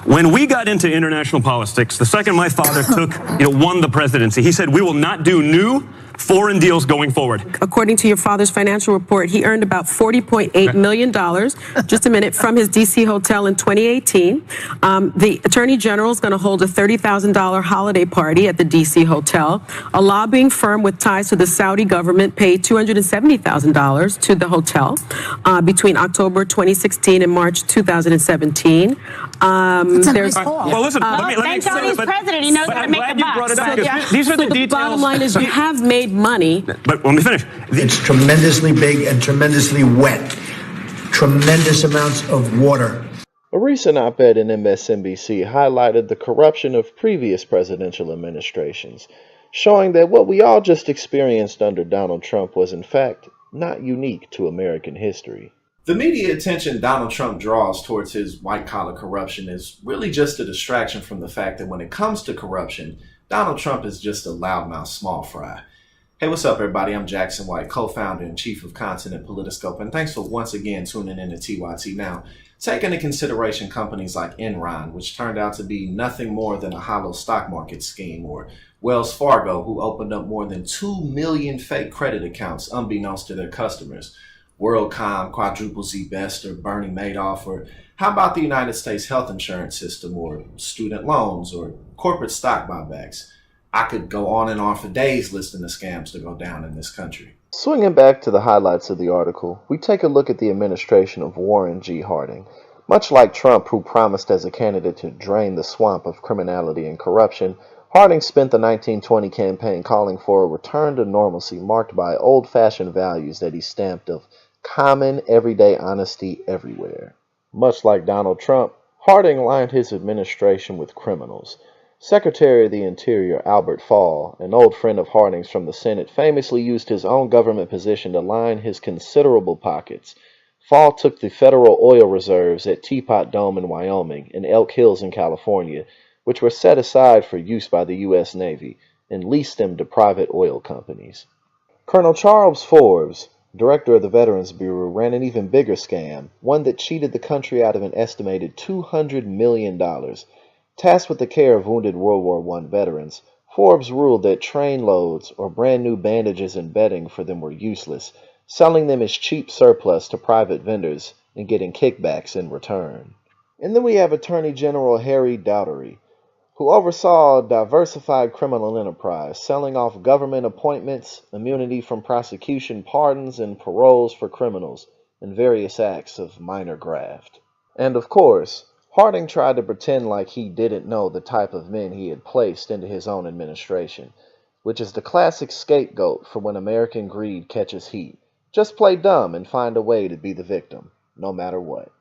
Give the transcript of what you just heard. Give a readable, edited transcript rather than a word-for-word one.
When we got into international politics, the second my father won the presidency, he said, we will not do new foreign deals going forward. According to your father's financial report, he earned about $40.8 million, just a minute, from his D.C. hotel in 2018. The Attorney General is going to hold a $30,000 holiday party at the D.C. hotel. A lobbying firm with ties to the Saudi government paid $270,000 to the hotel between October 2016 and March 2017. There's well, listen, let me thank God he's president. He knows how to make a box. These are the The details. bottom line is you have made money. But let me finish. It's tremendously big and tremendously wet. Tremendous amounts of water. A recent op-ed in MSNBC highlighted the corruption of previous presidential administrations, showing that what we all just experienced under Donald Trump was in fact not unique to American history. The media attention Donald Trump draws towards his white-collar corruption is really just a distraction from the fact that when it comes to corruption, Donald Trump is just a loudmouth small fry. Hey, what's up, everybody? I'm Jackson White, co-founder and chief of content at Politiscope, and thanks for once again tuning in to TYT. Now, take into consideration companies like Enron, which turned out to be nothing more than a hollow stock market scheme, or Wells Fargo, who opened up more than 2 million fake credit accounts unbeknownst to their customers, WorldCom, Quadruple Z Best, or Bernie Madoff, or how about the United States health insurance system, or student loans, or corporate stock buybacks? I could go on and on for days listing the scams to go down in this country. Swinging back to the highlights of the article, we take a look at the administration of Warren G. Harding. Much like Trump, who promised as a candidate to drain the swamp of criminality and corruption, Harding spent the 1920 campaign calling for a return to normalcy marked by old-fashioned values that he stamped of common, everyday honesty everywhere. Much like Donald Trump, Harding lined his administration with criminals. Secretary of the Interior Albert Fall, an old friend of Harding's from the Senate, famously used his own government position to line his considerable pockets. Fall took the federal oil reserves at Teapot Dome in Wyoming and Elk Hills in California, which were set aside for use by the U.S. Navy, and leased them to private oil companies. Colonel Charles Forbes, director of the Veterans Bureau, ran an even bigger scam, one that cheated the country out of an estimated $200 million. Tasked with the care of wounded World War I veterans, Forbes ruled that train loads or brand new bandages and bedding for them were useless, selling them as cheap surplus to private vendors and getting kickbacks in return. And then we have Attorney General Harry Daugherty, who oversaw a diversified criminal enterprise, selling off government appointments, immunity from prosecution, pardons, and paroles for criminals, and various acts of minor graft. And of course, Harding tried to pretend like he didn't know the type of men he had placed into his own administration, which is the classic scapegoat for when American greed catches heat. Just play dumb and find a way to be the victim, no matter what.